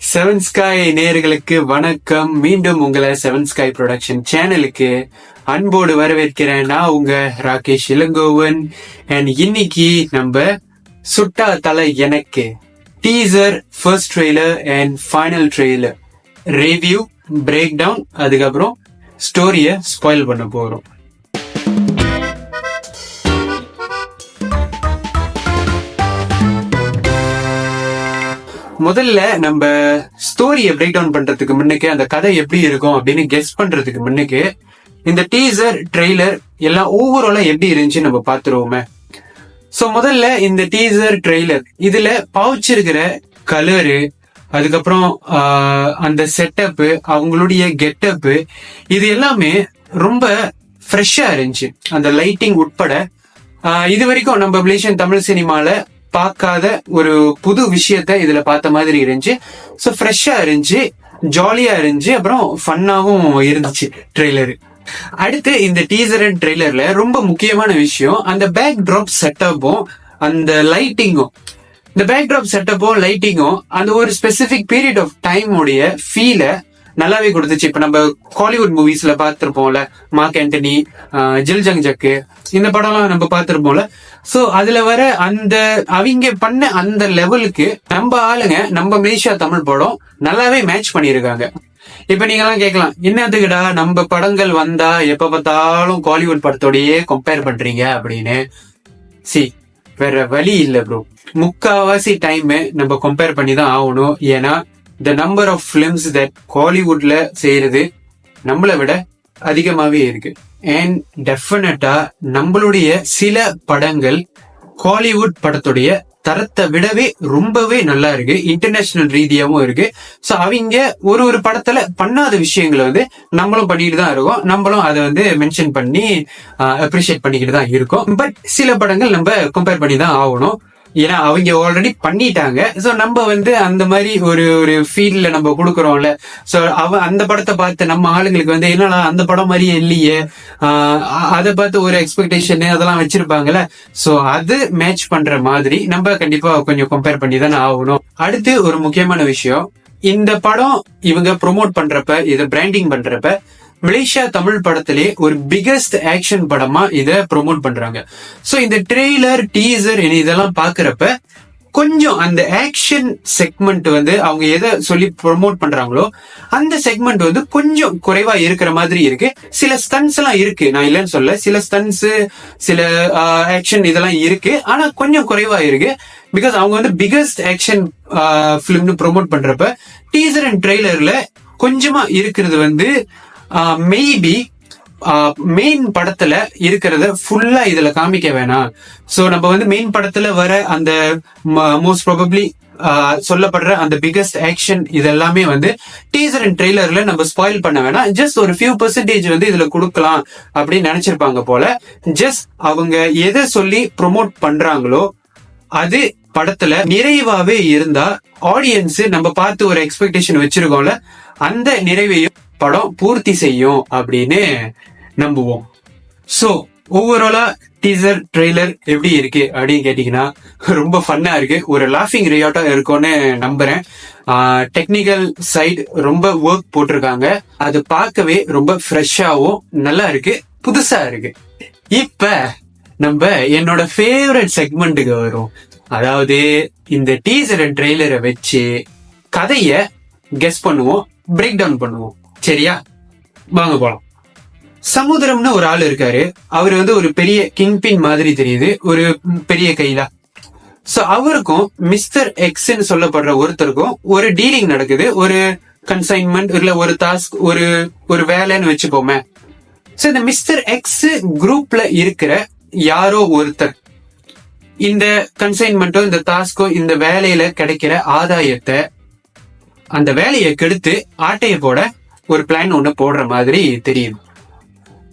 Seven ஸ்காய் நேயர்களுக்கு வணக்கம். மீண்டும் உங்களை செவன் ஸ்காய் ப்ரொடக்ஷன் சேனலுக்கு அன்போடு வரவேற்கிறேன். நான் உங்க ராகேஷ் இளங்கோவன். அண்ட் இன்னைக்கு நம்ம சுட்டா தலை எனக்கு teaser, first trailer and final trailer review, break down, அதுக்கப்புறம் ஸ்டோரிய ஸ்பாயில் பண்ண போறோம். முதல்ல நம்ம ஸ்டோரியை பிரேக் டவுன் பண்றதுக்கு முன்னுக்கு, அந்த கதை எப்படி இருக்கும் அப்படின்னு கெஸ் பண்றதுக்கு முன்னுக்கு, இந்த டீசர், ட்ரெய்லர் எல்லாம் ஓவராலா எப்படி இருந்துச்சு நம்ம பாத்துருவோமே. சோ முதல்ல இந்த டீசர், ட்ரெய்லர் இதுல பாவிச்சிருக்கிற கலரு, அதுக்கப்புறம் அந்த செட்டப்பு, அவங்களுடைய கெட்டப்பு, இது எல்லாமே ரொம்ப ஃப்ரெஷ்ஷா இருந்துச்சு. அந்த லைட்டிங் உட்பட இது வரைக்கும் நம்ம மலேசியன் தமிழ் சினிமால பார்க்காத ஒரு புது விஷயத்த இதுல பார்த்த மாதிரி இருந்துச்சு. சோ ஃப்ரெஷ்ஷா இருந்துச்சு, ஜாலியா இருந்துச்சு, அப்புறம் ஃபன்னாவும் இருந்துச்சு ட்ரெய்லரு. அடுத்து இந்த டீசர் அண்ட் ட்ரெய்லர்ல ரொம்ப முக்கியமான விஷயம் அந்த பேக் டிராப் செட்டப்பும் அந்த லைட்டிங்கும். இந்த பேக் டிராப் செட்டப்பும் லைட்டிங்கும் அந்த ஒரு ஸ்பெசிபிக் பீரியட் ஆஃப் டைம் உடைய ஃபீல நல்லாவே கொடுத்துச்சு. இப்ப நம்ம ஹாலிவுட் மூவிஸ்ல பார்த்திருப்போம்ல, மார்க் ஆண்டனி, ஜில் ஜங் ஜக்கு, இந்த படம்லாம் நம்ம பார்த்திருப்போம்ல. சோ அதுல வர அந்த அவங்க பண்ண அந்த லெவலுக்கு நம்ம ஆளுங்க, நம்ம மலேசியா தமிழ் படம் நல்லாவே மேட்ச் பண்ணிருக்காங்க. இப்ப நீங்க எல்லாம் கேட்கலாம், என்னதுக்குடா நம்ம படங்கள் வந்தா எப்ப பார்த்தாலும் ஹாலிவுட் படத்தோடயே கம்பேர் பண்றீங்க அப்படின்னு. வேற வழி இல்ல ப்ரோ, முக்காவாசி டைம் நம்ம கம்பேர் பண்ணி தான் ஆகணும். ஏன்னா the number of films that ஹாலிவுட்ல செய்யறது நம்மளை விட அதிகமாவே இருக்கு. அண்ட் டெஃபினட்டா நம்மளுடைய சில படங்கள் ஹாலிவுட் படத்துடைய தரத்தை விடவே ரொம்பவே நல்லா இருக்கு, இன்டர்நேஷனல் ரீதியாவும் இருக்கு. சோ அவங்க ஒரு படத்துல பண்ணாத விஷயங்களை நம்மளும் பண்ணிட்டு தான் இருக்கோம். நம்மளும் அதை மென்ஷன் பண்ணி அப்ரிஷியேட் பண்ணிக்கிட்டு தான் இருக்கோம். பட் சில படங்கள் நம்ம கம்பேர் பண்ணி தான் ஆகணும், ஏன்னா அவங்க ஆல்ரெடி பண்ணிட்டாங்க. சோ நம்ம அந்த மாதிரி ஒரு ஃபீல்ட்ல நம்ம கொடுக்கறோம்ல. சோ அந்த படத்தை பார்த்து நம்ம ஆளுங்களுக்கு என்னடா அந்த படம் மாதிரியே இல்லையே, அதை பார்த்து ஒரு எக்ஸ்பெக்டேஷன் அதெல்லாம் வச்சிருப்பாங்கல்ல. சோ அது மேட்ச் பண்ற மாதிரி நம்ம கண்டிப்பா கொஞ்சம் கம்பேர் பண்ணி தானே ஆகணும். அடுத்து ஒரு முக்கியமான விஷயம், இந்த படம் இவங்க ப்ரொமோட் பண்றப்ப, இதை பிராண்டிங் பண்றப்ப மலேசியா தமிழ் படத்திலே ஒரு பிகெஸ்ட் ஆக்ஷன் படமா இத ப்ரொமோட் பண்றாங்க. சோ இந்த ட்ரெய்லர், டீசர் இதெல்லாம் பாக்குறப்ப கொஞ்சம் அந்த ஆக்ஷன் செக்மெண்ட் அவங்க எதை சொல்லி ப்ரொமோட் பண்றாங்களோ அந்த செக்மெண்ட் கொஞ்சம் குறைவா இருக்கிற மாதிரி இருக்கு. சில ஸ்டன்ஸ் எல்லாம் இருக்கு, நான் இல்லைன்னு சொல்ல, சில ஸ்டன்ஸ், சில ஆக்ஷன் இதெல்லாம் இருக்கு, ஆனா கொஞ்சம் குறைவா இருக்கு. பிகாஸ் அவங்க பிகெஸ்ட் ஆக்ஷன் பிலிம்னு ப்ரொமோட் பண்றப்ப டீசர் அண்ட் ட்ரெய்லர்ல கொஞ்சமா இருக்கிறது மேபி மெயின் படத்துல இருக்கிறத ஃபுல்லா இதுல காமிக்க வேணாம். சோ நம்ம மெயின் படத்துல வர அந்த மோஸ்ட் ப்ராபப்ளி சொல்லப்படுற அந்த பிகெஸ்ட் ஆக்ஷன் இதெல்லாமே டீசர் அண்ட் ட்ரெய்லர்ல நம்ம ஸ்பாயில் பண்ண வேணாம், ஜஸ்ட் ஒரு ஃபியூ பெர்சன்டேஜ் இதுல கொடுக்கலாம் அப்படின்னு நினைச்சிருப்பாங்க போல. ஜஸ்ட் அவங்க எதை சொல்லி ப்ரொமோட் பண்றாங்களோ அது படத்துல நிறைவாவே இருந்தா ஆடியன்ஸ் நம்ம பார்த்து ஒரு எக்ஸ்பெக்டேஷன் வச்சிருக்கோம்ல, அந்த நிறைவையும் படம் பூர்த்தி செய்யும் அப்படின்னு நம்புவோம். சோ ஓவராலா டீசர், ட்ரெய்லர் எப்படி இருக்கு அப்படின்னு கேட்டீங்கன்னா ரொம்ப ஃபன்னா இருக்கு, ஒரு லாஃபிங் ரியாட்டா இருக்கும்னு நம்புறேன். டெக்னிக்கல் சைடு ரொம்ப ஒர்க் போட்டிருக்காங்க, அது பார்க்கவே ரொம்ப ஃப்ரெஷ்ஷாவும் நல்லா இருக்கு, புதுசா இருக்கு. இப்ப நம்ம என்னோட ஃபேவரட் செக்மெண்ட்டுக்கு வரும். அதாவது இந்த டீசர் அண்ட் ட்ரெய்லரை வச்சு கதைய கெஸ் பண்ணுவோம், பிரேக் டவுன் பண்ணுவோம். சரியா, வாங்க போலாம். சமுத்திரம்னு ஒரு ஆள் இருக்காரு, அவரு ஒரு பெரிய கிங் பின் மாதிரி தெரியுது, ஒரு பெரிய கையில. சோ அவருக்கும் மிஸ்டர் எக்ஸ் சொல்லப்படுற ஒருத்தருக்கும் ஒரு டீலிங் நடக்குது, ஒரு கன்சைன்மெண்ட் இல்ல ஒரு டாஸ்க், ஒரு வேலைன்னு வச்சுப்போமே. சோ இந்த மிஸ்டர் எக்ஸ் குரூப்ல இருக்கிற யாரோ ஒருத்தர் இந்த கன்சைன்மெண்டோ, இந்த டாஸ்கோ, இந்த வேலையில கிடைக்கிற ஆதாயத்தை, அந்த வேலையை கெடுத்து ஆட்டைய போட ஒரு பிளான் ஒண்ணு போடுற மாதிரி தெரியும்.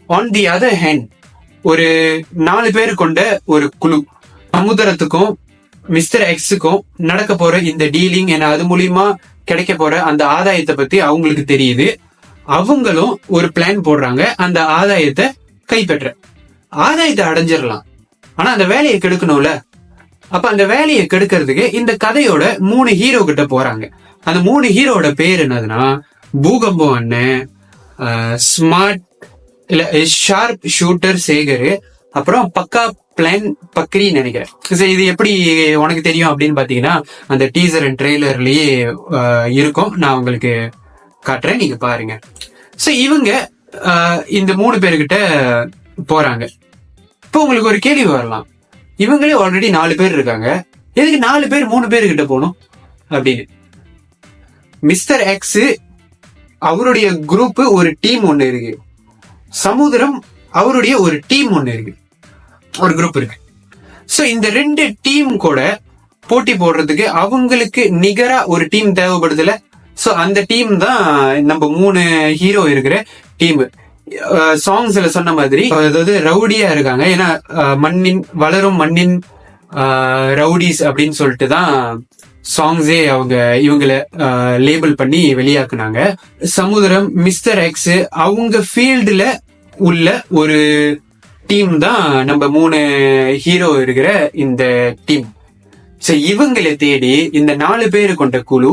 ஆன் தி அதர் ஹேண்ட் ஒரு 4 பேர் கொண்ட ஒரு குழு சமுத்திரத்துக்கும் மிஸ்டர் எக்ஸுக்கும் நடக்க போற இந்த டீலிங், அது மூலியமா கிடைக்க போற அந்த ஆதாயத்தை பத்தி அவங்களுக்கு தெரியுது. அவங்களும் ஒரு பிளான் போடுறாங்க, அந்த ஆதாயத்தை கைப்பற்ற. ஆதாயத்தை அடைஞ்சிடலாம், ஆனா அந்த வேலையை கெடுக்கணும்ல. அப்ப அந்த வேலையை கெடுக்கிறதுக்கு இந்த கதையோட 3 ஹீரோ கிட்ட போறாங்க. அந்த 3 ஹீரோட பேர் என்னதுன்னா பூகம்பம் அண்ணன், ஸ்மார்ட் இல்ல ஷார்ப் ஷூட்டர் சேகர், அப்புறம் பக்கா பிளான் பக்ரி நினைக்கிறேன். இது எப்படி உனக்கு தெரியும் அப்படின்னு பாத்தீங்கன்னா அந்த டீசர் அண்ட் ட்ரெய்லர்லயே இருக்கும். நான் உங்களுக்கு காட்டுறேன், நீங்க பாருங்க. சோ இவங்க இந்த 3 பேர்கிட்ட போறாங்க. இப்போ உங்களுக்கு ஒரு கேள்வி வரலாம், இவங்களே ஆல்ரெடி 4 பேர் இருக்காங்க, எதுக்கு 4 பேர் 3 பேர்கிட்ட போகணும் அப்படின்னு. மிஸ்டர் எக்ஸ் அவருடைய குரூப் ஒரு டீம் ஒண்ணு இருக்கு, சமுத்திரம் அவருடைய ஒரு டீம் ஒண்ணு இருக்கு, ஒரு குரூப் இருக்கு. சோ இந்த 2 டீம் கூட போட்டி போடுறதுக்கு அவங்களுக்கு நிகரா ஒரு டீம் தேவைப்படுதுல. சோ அந்த டீம் தான் நம்ம 3 ஹீரோ இருக்கிற டீம். சாங்ஸ்ல சொன்ன மாதிரி அதாவது ரவுடியா இருக்காங்க. ஏன்னா வளரும் மண்ணின் ரவுடிஸ் அப்படின்னு சொல்லிட்டு தான் சாங்ஸே இவங்களை லேபிள் பண்ணி வெளியாக்குனாங்க. சமுத்திரம், மிஸ்டர் எக்ஸ் அவங்க ஃபீல்டுல உள்ள ஒரு டீம் தான் நம்ம 3 ஹீரோ இருக்கிற இந்த டீம். சோ இவங்களை தேடி இந்த 4 பேர் கொண்ட குழு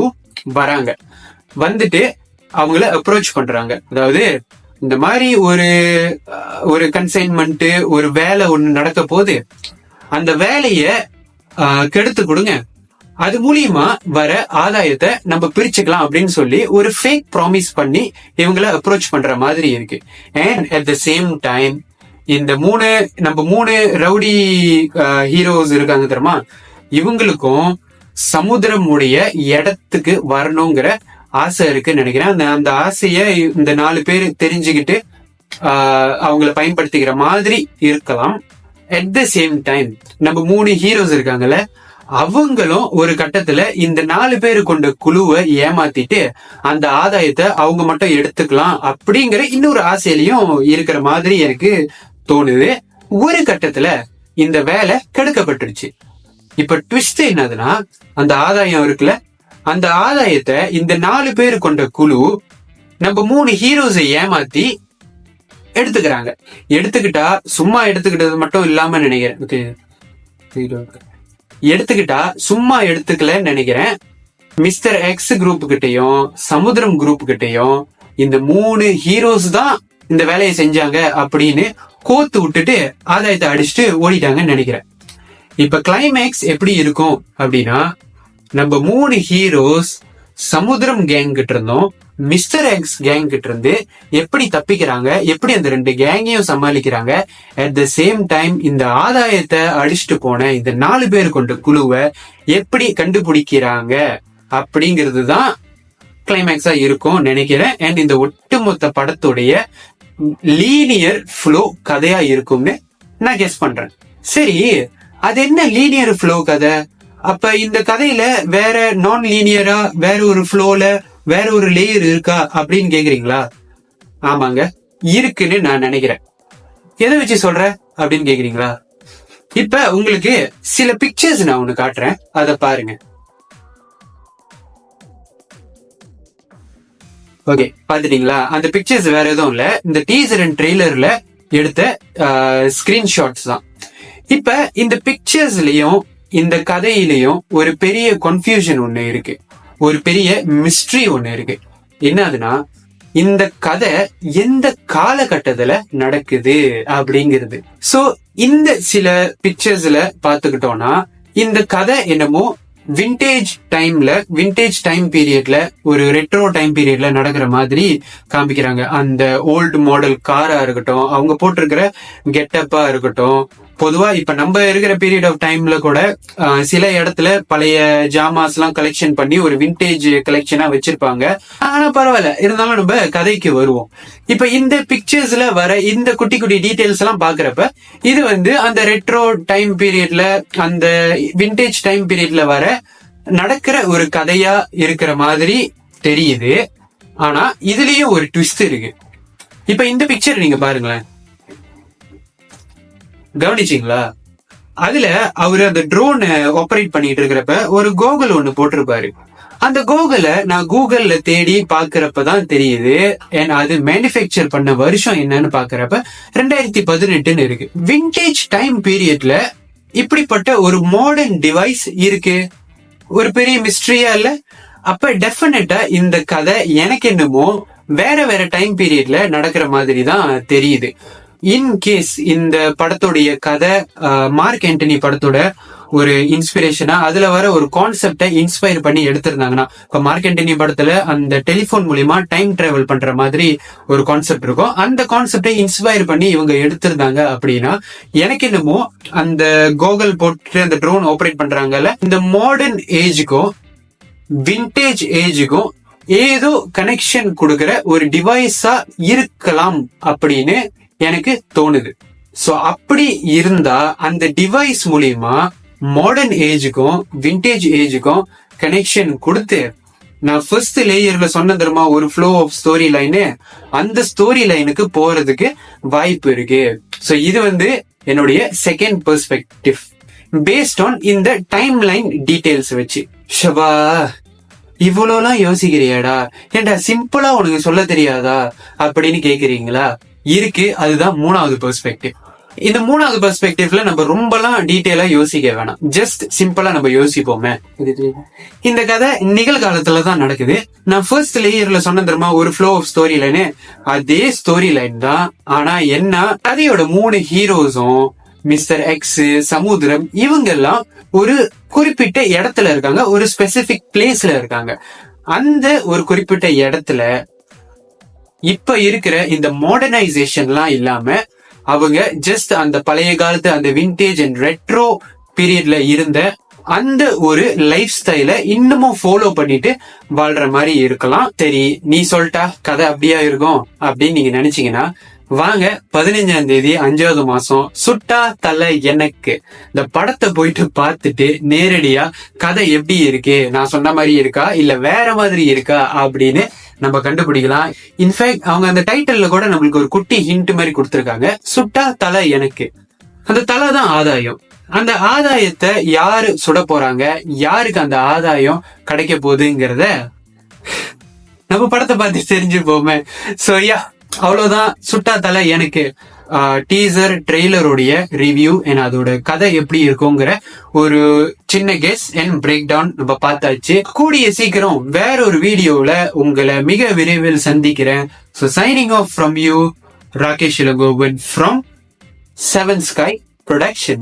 வராங்க. வந்துட்டு அவங்கள அப்ரோச் பண்றாங்க. அதாவது இந்த மாதிரி ஒரு கன்சைன்மெண்ட், ஒரு வேலை ஒண்ணு நடக்க போது, அந்த வேலைய கெடுத்து கொடுங்க, அது மூலியமா வர ஆதாயத்தை நம்ம பிரிச்சுக்கலாம் அப்படின்னு சொல்லி ஒரு ஃபேக் ப்ராமிஸ் பண்ணி இவங்களை அப்ரோச் பண்ற மாதிரி இருக்கு. And at the same time இந்த நம்ம 3 ரவுடி ஹீரோஸ் இருக்காங்க தெரியுமா, இவங்களுக்கும் சமுத்திரமுடைய இடத்துக்கு வரணுங்கிற ஆசை இருக்குன்னு நினைக்கிறேன். அந்த ஆசைய இந்த 4 பேர் தெரிஞ்சுக்கிட்டு அவங்கள பயன்படுத்திக்கிற மாதிரி இருக்கலாம். அட் த சேம் டைம் நம்ம 3 ஹீரோஸ் இருக்காங்கல்ல, அவங்களும் ஒரு கட்டத்துல இந்த 4 பேரு கொண்ட குழுவை ஏமாத்திட்டு அந்த ஆதாயத்தை அவங்க மட்டும் எடுத்துக்கலாம் அப்படிங்கிற இன்னொரு ஆசையிலையும் இருக்கிற மாதிரி எனக்கு தோணுது. ஒரு கட்டத்துல இந்த வேலை கெடுக்கப்பட்டுருச்சு. இப்ப ட்விஸ்ட் என்னதுன்னா, அந்த ஆதாயம் இருக்குல்ல, அந்த ஆதாயத்தை இந்த 4 பேரு கொண்ட குழு நம்ம 3 ஹீரோஸை ஏமாத்தி எடுத்துக்கிறாங்க. எடுத்துக்கிட்டா சும்மா எடுத்துக்கிட்டது மட்டும் இல்லாம நினைக்கிறேன், எடுத்துக்கிட்டா சும்மா எடுத்துக்கலன்னு நினைக்கிறேன். மிஸ்டர் எக்ஸ் குரூப் கிட்டையும் சமுத்திரம் குரூப் கிட்டையும் இந்த 3 ஹீரோஸ் தான் இந்த வேலையை செஞ்சாங்க அப்படின்னு கோத்து விட்டுட்டு ஆதாயத்தை அடிச்சுட்டு ஓடிட்டாங்கன்னு நினைக்கிறேன். இப்ப கிளைமேக்ஸ் எப்படி இருக்கும் அப்படின்னா, நம்ம 3 ஹீரோஸ் சமுத்திரம் கேங் கிட்ட இருந்தோம், மிஸ்டர் எக்ஸ் கேங் கிட்ட இருந்து எப்படி தப்பிக்கிறாங்க, எப்படி அந்த 2 கேங்கையும் சமாளிக்கிறாங்க, அட் த சேம் டைம் இந்த ஆதாயத்தை அடிச்சுட்டு போன இந்த 4 பேர் கொண்ட குழுவை எப்படி கண்டுபிடிக்கிறாங்க அப்படிங்கிறது தான் கிளைமேக்ஸா இருக்கும் நினைக்கிறேன். அண்ட் இந்த ஒட்டுமொத்த படத்துடைய லீனியர் ஃப்ளோ கதையா இருக்கும்னு நான் கெஸ் பண்றேன். சரி, அது என்ன லீனியர் ஃப்ளோ கதை? அப்ப இந்த கதையில வேற நான் லீனியரா வேற ஒரு ஃப்ளோல வேற ஒரு லேயர் இருக்கா அப்படின்னு கேக்குறீங்களா? ஆமாங்க, இருக்குன்னு நான் நினைக்கிறேன். எதை வச்சு சொல்ற அப்படின்னு கேக்குறீங்களா? இப்ப உங்களுக்கு சில பிக்சர்ஸ் நான் ஒண்ணு காட்டுறேன், அத பாருங்க. ஓகே, பாத்துட்டீங்களா? அந்த பிக்சர்ஸ் வேற எதுவும் இல்ல, இந்த டீசர் அண்ட் ட்ரெய்லர்ல எடுத்த ஸ்கிரீன்ஷாட்ஸ் தான். இப்ப இந்த பிக்சர்ஸ்லயும் இந்த கதையிலையும் ஒரு பெரிய கன்ஃபியூஷன் ஒண்ணு இருக்கு, ஒரு பெரிய மிஸ்ட்ரி ஒண்ணு இருக்கு. என்னதுன்னா, இந்த கதை எந்த காலகட்டத்துல நடக்குது அப்படிங்கிறது. சோ இந்த சில பிக்சர்ஸ்ல பாத்துக்கிட்டோம்னா, இந்த கதை என்னமோ விண்டேஜ் டைம் பீரியட்ல, ஒரு ரெட்ரோ டைம் பீரியட்ல நடக்கிற மாதிரி காமிக்கிறாங்க. அந்த ஓல்டு மாடல் காரா இருக்கட்டும், அவங்க போட்டிருக்கிற கெட்டப்பா இருக்கட்டும். பொதுவா இப்ப நம்ம இருக்கிற பீரியட் ஆஃப் டைம்ல கூட சில இடத்துல பழைய ஜாமாஸ் எல்லாம் கலெக்ஷன் பண்ணி ஒரு விண்டேஜ் கலெக்ஷனா வச்சிருப்பாங்க. ஆனா பரவாயில்ல, இருந்தாலும் நம்ம கதைக்கு வருவோம். இப்ப இந்த பிக்சர்ஸ்ல வர இந்த குட்டி குட்டி டீடைல்ஸ் எல்லாம் பாக்குறப்ப இது அந்த ரெட்ரோ டைம் பீரியட்ல, அந்த விண்டேஜ் டைம் பீரியட்ல வர நடக்கிற ஒரு கதையா இருக்கிற மாதிரி தெரியுது. ஆனா இதுலயும் ஒரு ட்விஸ்ட் இருக்கு. இப்ப இந்த பிக்சர் நீங்க பாருங்களேன், கவனிச்சீங்களா? அதுல அவரு அந்த ட்ரோன் ஆபரேட் பண்ணிட்டு இருக்கிறப்ப ஒரு கோகுல் ஒண்ணு போட்டிருப்பாரு. அந்த கோகுலை நான் கூகுள்ல தேடி பாக்குறப்பதான் தெரியுது, அது மேனுஃபேக்சர் பண்ண வருஷம் என்னன்னு பாக்குறப்ப 2018 இருக்கு. விண்டேஜ் டைம் பீரியட்ல இப்படிப்பட்ட ஒரு மாடர்ன் டிவைஸ் இருக்கு, ஒரு பெரிய மிஸ்ட்ரியா இல்ல? அப்ப டெஃபினட்டா இந்த கதை எனக்கு என்னமோ வேற வேற டைம் பீரியட்ல நடக்கிற மாதிரி தான் தெரியுது. இன் கேஸ் இந்த படத்துடைய கதை மார்க் ஆண்டனி படத்தோட ஒரு இன்ஸ்பிரேஷனா அதுல வர ஒரு கான்செப்டை இன்ஸ்பயர் பண்ணி எடுத்திருந்தாங்கன்னா, இப்ப மார்க் ஆண்டனி படத்துல அந்த டெலிபோன் மூலியமா டைம் டிராவல் பண்ற மாதிரி ஒரு கான்செப்ட் இருக்கும். அந்த கான்செப்டை இன்ஸ்பயர் பண்ணி இவங்க எடுத்திருந்தாங்க அப்படின்னா, எனக்கு என்னமோ அந்த கோகல் போட்டு அந்த ட்ரோன் ஆப்ரேட் பண்றாங்கல்ல, இந்த மாடர்ன் ஏஜுக்கும் விண்டேஜ் ஏஜுக்கும் ஏதோ கனெக்ஷன் கொடுக்கிற ஒரு டிவைஸா இருக்கலாம் அப்படின்னு எனக்கு தோணுது. சோ அப்படி இருந்தா அந்த டிவைஸ் மூலியமா மாடர்ன் ஏஜுக்கும் விண்டேஜ் ஏஜுக்கும் கனெக்ஷன் கொடுத்து, நான் ஃபர்ஸ்ட் லேயர்ல சொன்ன தெரியுமா ஒரு ஃப்ளோ ஆஃப் ஸ்டோரி லைனு, அந்த ஸ்டோரி லைனுக்கு போறதுக்கு வாய்ப்பு இருக்கு. சோ இது என்னுடைய செகண்ட் பெர்ஸ்பெக்டிவ் பேஸ்ட் ஆன் இந்த டைம் லைன் டீடைல்ஸ் வச்சு. ஷபா, இவ்வளோலாம் யோசிக்கிறியாடா, ஏன்டா சிம்பிளா உனக்கு சொல்ல தெரியாதா அப்படின்னு கேக்குறீங்களா? இருக்கு, அதுதான் மூணாவது பெர்ஸ்பெக்டிவ். இந்த மூணாவது பெர்ஸ்பெக்டிவ்ல நம்ம ரொம்பலாம் டீட்டெயிலா யோசிக்க வேணாம், ஜஸ்ட் சிம்பிளா நம்ம யோசிப்போமே. இந்த கதை நிகழ்காலத்துல தான் நடக்குது. நான் ஃபர்ஸ்ட் லேயர்ல சொன்ன தெரியுமா ஒரு ஃப்ளோ ஆஃப் ஸ்டோரி லைனு, அதே ஸ்டோரி லைன் தான். ஆனா என்ன, கதையோட 3 ஹீரோஸும் மிஸ்டர் எக்ஸ், சமுத்திரம், இவங்க எல்லாம் ஒரு குறிப்பிட்ட இடத்துல இருக்காங்க, ஒரு ஸ்பெசிபிக் பிளேஸ்ல இருக்காங்க. அந்த ஒரு குறிப்பிட்ட இடத்துல இப்ப இருக்கிற இந்த மாடர்னைசேஷன்லாம் இல்லாம அவங்க ஜஸ்ட் அந்த பழைய காலத்து அந்த விண்டேஜ் அண்ட் ரெட்ரோ பீரியட்ல இருந்த அந்த ஒரு லைஃப் ஸ்டைல இன்னமும் ஃபாலோ பண்ணிட்டு வாழ்ற மாதிரி இருக்கலாம். சரி, நீ சொல்லிட்டா கதை அப்படியா இருக்கும் அப்படின்னு நீங்க நினைச்சீங்கன்னா வாங்க, 15ஆம் தேதி 5வது மாசம் சுட்டா தலை எனக்கு இந்த படத்தை போயிட்டு பார்த்துட்டு நேரடியா கதை எப்படி இருக்கு, நான் சொன்ன மாதிரி இருக்கா இல்ல வேற மாதிரி இருக்கா அப்படின்னு நம்ம கண்டுபிடிக்கலாம். இன்ஃபேக்ட் அவங்க அந்த டைட்டில்ல கூட நம்மளுக்கு ஒரு குட்டி ஹிண்ட் மாதிரி கொடுத்திருக்காங்க, சுட்டா தலை எனக்கு. அந்த தலை தான் ஆதாயம். அந்த ஆதாயத்தை யாரு சுட போறாங்க, யாருக்கு அந்த ஆதாயம் கிடைக்க போகுதுங்கிறத நம்ம படத்தை பார்த்து தெரிஞ்சுப்போமே. சோ யா, அவ்வளவுதான் சுட்டா தலை எனக்கு டீசர் ட்ரெய்லருடைய ரிவ்யூ and அதோட கதை எப்படி இருக்குங்கிற ஒரு சின்ன கெஸ் அண்ட் பிரேக் டவுன் நம்ம பார்த்தாச்சு. கூடிய சீக்கிரம் வேற ஒரு வீடியோல உங்களை மிக விரைவில் சந்திக்கிறேன். So signing off from you, Rakesh Elangovan from 7 Sky Production.